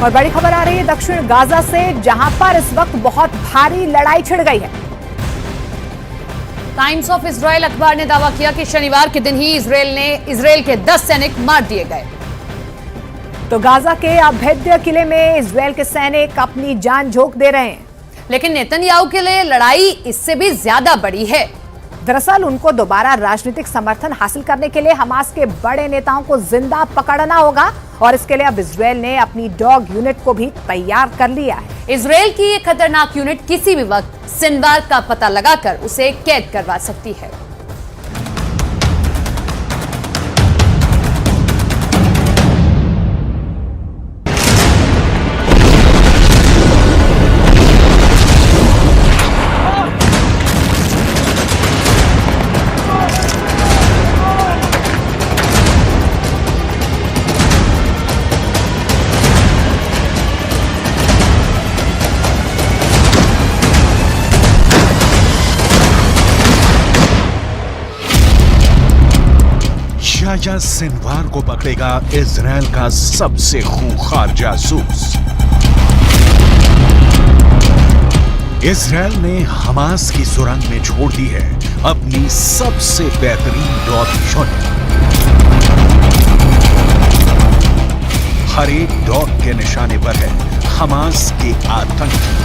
और बड़ी खबर आ रही है दक्षिण गाजा से, जहां पर इस वक्त बहुत भारी लड़ाई छिड़ गई है। टाइम्स ऑफ इजराइल अखबार ने दावा किया कि शनिवार के दिन ही इजराइल के 10 सैनिक मार दिए गए। तो गाजा के अभेद्य किले में इजराइल के सैनिक अपनी जान झोंक दे रहे हैं, लेकिन नेतन्याहू के लिए लड़ाई इससे भी ज्यादा बड़ी है। दरअसल उनको दोबारा राजनीतिक समर्थन हासिल करने के लिए हमास के बड़े नेताओं को जिंदा पकड़ना होगा और इसके लिए अब इजराइल ने अपनी डॉग यूनिट को भी तैयार कर लिया है। इजराइल की ये खतरनाक यूनिट किसी भी वक्त सिनवार का पता लगाकर उसे कैद करवा सकती है। याह्या सिनवार को पकड़ेगा इजराइल का सबसे खूंखार जासूस। इजराइल ने हमास की सुरंग में छोड़ दी है अपनी सबसे बेहतरीन डॉग यूनिट। हर एक डॉग के निशाने पर है हमास के आतंकी।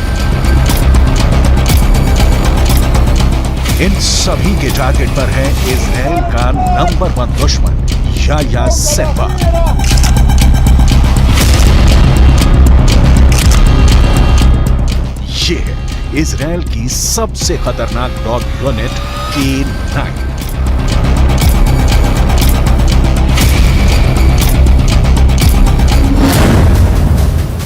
इन सभी के टारगेट पर है इजराइल का नंबर 1 दुश्मन याह्या सिनवार। ये है इजराइल की सबसे खतरनाक डॉग यूनिट K9।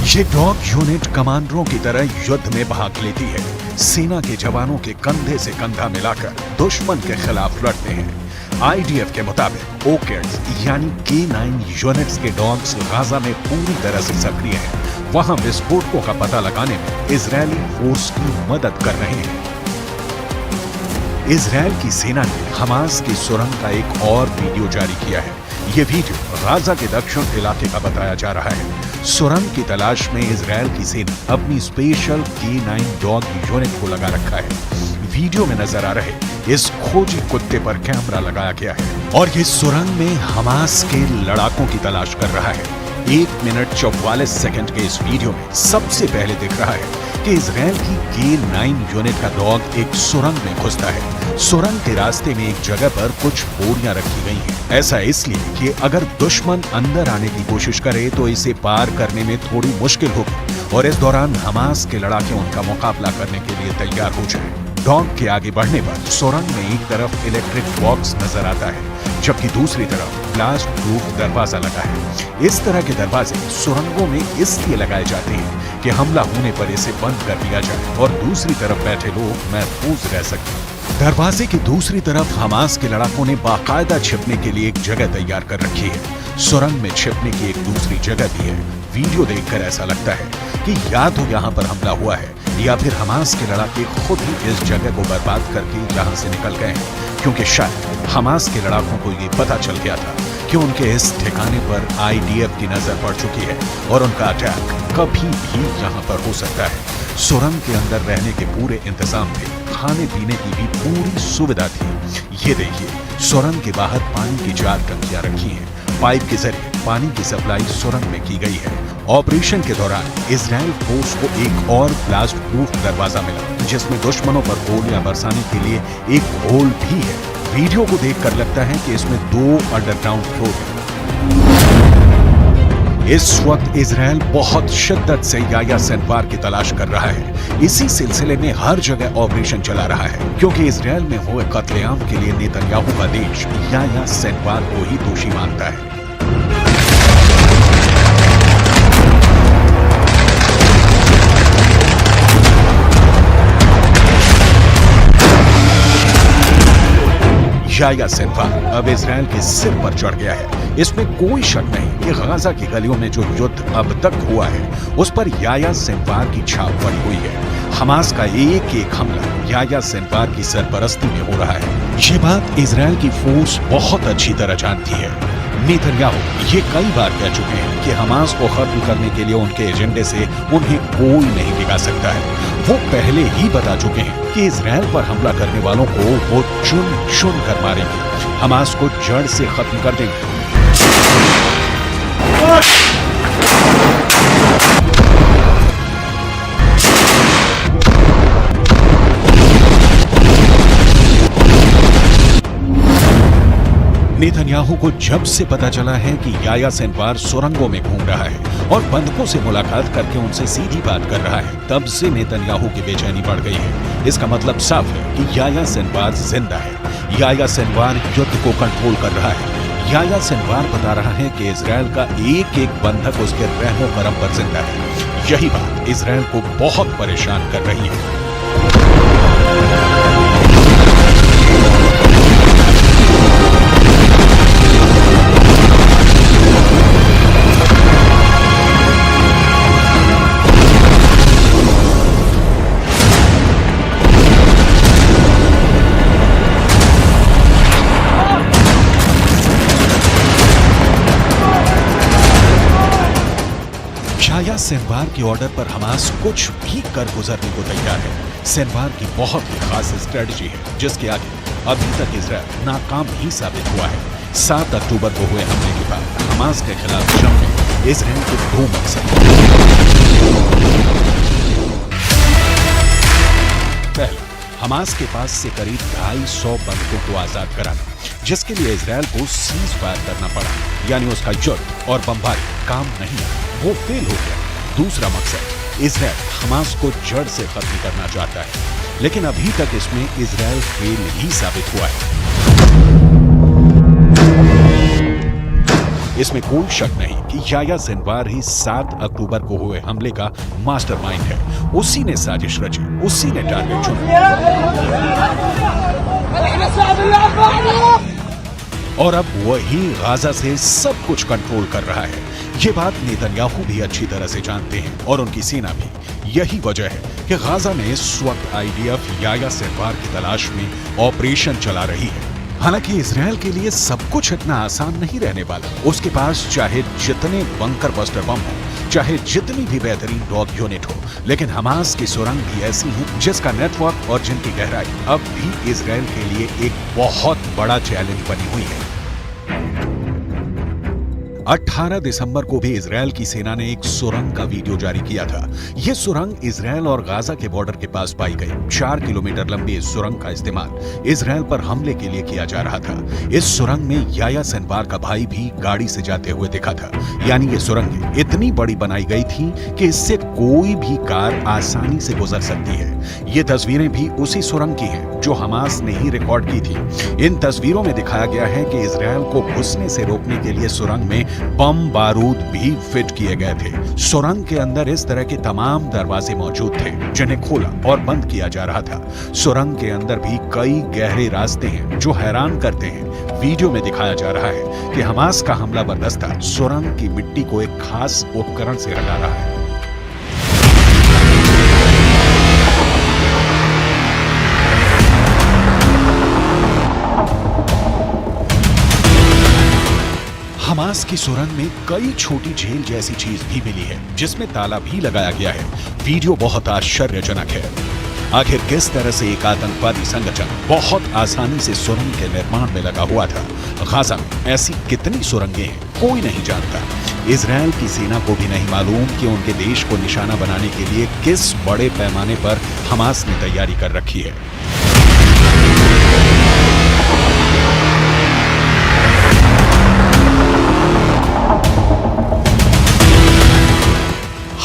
ये डॉग यूनिट कमांडरों की तरह युद्ध में भाग लेती है। सेना के जवानों के कंधे से कंधा मिलाकर दुश्मन के खिलाफ लड़ते हैं। आईडीएफ के मुताबिक ओकेड्स यानी K9 यूनिट्स के डॉग्स गाजा में पूरी तरह से सक्रिय हैं। वहां विस्फोटकों का पता लगाने में इजरायली फोर्स की मदद कर रहे हैं। इजरायल की सेना ने हमास की सुरंग का एक और वीडियो जारी किया है। ये वीडियो गाजा के दक्षिण इलाके का बताया जा रहा है। सुरंग की तलाश में इजरायल की सेना अपनी स्पेशल K9 डॉग यूनिट को लगा रखा है। वीडियो में नजर आ रहे इस खोजी कुत्ते पर कैमरा लगाया गया है और ये सुरंग में हमास के लड़ाकों की तलाश कर रहा है। 1 मिनट 44 सेकंड के इस वीडियो में सबसे पहले दिख रहा है कि इजरायल की K9 यूनिट का डॉग एक सुरंग में घुसता है। सुरंग के रास्ते में एक जगह पर कुछ बोरियां रखी गई हैं। ऐसा इसलिए कि अगर दुश्मन अंदर आने की कोशिश करे तो इसे पार करने में थोड़ी मुश्किल होगी और इस दौरान हमास के लड़ाके उनका मुकाबला करने के लिए तैयार हो जाए। डॉग के आगे बढ़ने पर सुरंग में एक तरफ इलेक्ट्रिक बॉक्स नजर आता है, जबकि दूसरी तरफ ब्लास्ट प्रूफ दरवाजा लगा है। इस तरह के दरवाजे सुरंगों में इसलिए लगाए जाते हैं कि हमला होने पर इसे बंद कर दिया जाए और दूसरी तरफ बैठे लोग महफूज रह सकें। दरवाजे की दूसरी तरफ हमास के लड़ाकों ने बाकायदा छिपने के लिए एक जगह तैयार कर रखी है। सुरंग में छिपने की एक दूसरी जगह भी है। वीडियो देखकर ऐसा लगता है कि या तो यहाँ पर हमला हुआ है या फिर हमास के लड़ाके खुद ही इस जगह को बर्बाद करके यहाँ से निकल गए हैं, क्योंकि शायद हमास के लड़ाकों को ये पता चल गया था कि उनके इस ठिकाने पर आईडीएफ की नजर पड़ चुकी है और उनका अटैक कभी भी यहाँ पर हो सकता है। सुरंग के अंदर रहने के पूरे इंतजाम थे, खाने पीने की भी पूरी सुविधा थी। ये देखिए, सुरंग के बाहर पानी की 4 टंकियां रखी हैं। पाइप के जरिए पानी की सप्लाई सुरंग में की गई है। ऑपरेशन के दौरान इजरायल फोर्स को एक और ब्लास्ट प्रूफ दरवाजा मिला, जिसमें दुश्मनों पर गोलियां बरसाने के लिए एक होल भी है। वीडियो को देखकर लगता है कि इसमें 2 अंडरग्राउंड फ्लोर है। इस वक्त इजरायल बहुत शिद्दत से याह्या सिनवार की तलाश कर रहा है। इसी सिलसिले में हर जगह ऑपरेशन चला रहा है, क्योंकि इजरायल में हुए कत्लेआम के लिए नेतन्याहू का देश याह्या सिनवार को ही दोषी मानता है। याह्या सिनवार अब इजरायल के सिर पर चढ़ गया है। इसमें कोई शक नहीं कि गाजा की गलियों में जो युद्ध अब तक हुआ है उस पर याह्या सिनवार की छाप पड़ी हुई है। हमास का एक एक हमला याह्या सिनवार की सरपरस्ती में हो रहा है। ये बात इजरायल की फोर्स बहुत अच्छी तरह जानती है। नेतन्याहू ये कई बार कह चुके हैं कि हमास को खत्म करने के लिए उनके एजेंडे से उन्हें कोई नहीं टिका सकता है। वो पहले ही बता चुके हैं कि इजराइल पर हमला करने वालों को वो चुन चुन कर मारेंगे, हमास को जड़ से खत्म कर देंगे। नेतन्याहू को जब से पता चला है कि याया सिनवार सुरंगों में घूम रहा है और बंधकों से मुलाकात करके उनसे सीधी बात कर रहा है, तब से नेतन्याहू की बेचैनी बढ़ गई है। इसका मतलब साफ है कि याया सिनवार जिंदा है। याया सिनवार युद्ध को कंट्रोल कर रहा है। याया सिनवार बता रहा है कि इजराइल का एक एक बंधक उसके रहमो करम पर जिंदा है। यही बात इजराइल को बहुत परेशान कर रही है। याया सिनवार के ऑर्डर पर हमास कुछ भी कर गुजरने को तैयार है। सिनवार की बहुत ही खास स्ट्रेटजी है जिसके आगे अभी तक इजराइल नाकाम ही साबित हुआ है। 7 अक्टूबर को हुए हमले के बाद हमास के खिलाफ जंग में इजराइल के 2 मकसद। पहला, हमास के पास से करीब 250 बंधकों को आजाद कराना, जिसके लिए इजराइल को सीज फायर करना पड़ा, यानी उसका युद्ध और बमबारी काम नहीं, वो फेल हो गया। दूसरा मकसद, इजराइल हमास को जड़ से खत्म करना चाहता है, लेकिन अभी तक इसमें इजराइल फेल ही साबित हुआ है। इसमें कोई शक नहीं कि याया सिनवार ही 7 अक्टूबर को हुए हमले का मास्टरमाइंड है। उसी ने साजिश रची, उसी ने टारगेट चुना और अब वही गाजा से सब कुछ कंट्रोल कर रहा है। ये बात नेतन्याहू भी अच्छी तरह से जानते हैं और उनकी सेना भी। यही वजह है कि गाजा में इस वक्त आईडीएफ याया सिनवार की तलाश में ऑपरेशन चला रही है। हालांकि इजराइल के लिए सब कुछ इतना आसान नहीं रहने वाला। उसके पास चाहे जितने बंकर बस्टर बम हो, चाहे जितनी भी बेहतरीन डॉग यूनिट हो, लेकिन हमास की सुरंग भी ऐसी है जिसका नेटवर्क और जिनकी गहराई अब भी इजराइल के लिए एक बहुत बड़ा चैलेंज बनी हुई है। 18 दिसंबर को भी इजराइल की सेना ने एक सुरंग का वीडियो जारी किया था। यह सुरंग इजराइल और गाजा के बॉर्डर के पास पाई गई। 4 किलोमीटर लंबी इस सुरंग का इस्तेमाल इजराइल पर हमले के लिए किया जा रहा था। इस सुरंग में याया सिनवार का भाई भी गाड़ी से जाते हुए दिखा था। यानी ये सुरंग इतनी बड़ी बनाई गई थी कि इससे कोई भी कार आसानी से गुजर सकती है। ये तस्वीरें भी उसी सुरंग की हैं जो हमास ने ही रिकॉर्ड की थी। इन तस्वीरों में दिखाया गया है कि इजराइल को घुसने से रोकने के लिए सुरंग में बम बारूद भी फिट किए गए थे। सुरंग के अंदर इस तरह के तमाम दरवाजे मौजूद थे जिन्हें खोला और बंद किया जा रहा था। सुरंग के अंदर भी कई गहरे रास्ते हैं जो हैरान करते हैं। वीडियो में दिखाया जा रहा है कि हमास का हमलावर दस्ता सुरंग की मिट्टी को एक खास उपकरण से हटा रहा है। हमास की सुरंग में कई छोटी झील जैसी चीज भी मिली है जिसमें ताला भी लगाया गया है। वीडियो बहुत आश्चर्यजनक है। आखिर किस तरह से एक आतंकवादी संगठन बहुत आसानी से सुरंग के निर्माण में लगा हुआ था। गाजा में ऐसी कितनी सुरंगें हैं कोई नहीं जानता। इजराइल की सेना को भी नहीं मालूम कि उनके देश को निशाना बनाने के लिए किस बड़े पैमाने पर हमास ने तैयारी कर रखी है।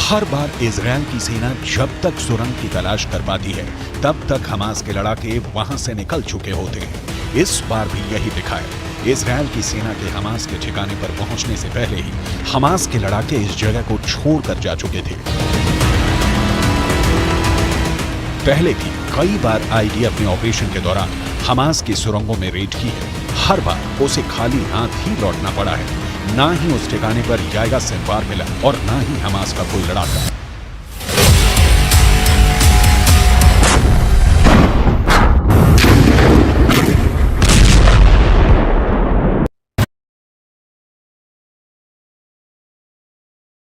हर बार इजराइल की सेना जब तक सुरंग की तलाश कर पाती है तब तक हमास के लड़ाके वहां से निकल चुके होते हैं। इस बार भी यही दिखा है। इजराइल की सेना के हमास के ठिकाने पर पहुंचने से पहले ही हमास के लड़ाके इस जगह को छोड़कर जा चुके थे। पहले भी कई बार आईडीएफ ने ऑपरेशन के दौरान हमास की सुरंगों में रेड की है। हर बार उसे खाली हाथ ही लौटना पड़ा है। ना ही उस ठिकाने पर याया सिनवार मिला और ना ही हमास का कोई लड़ाका।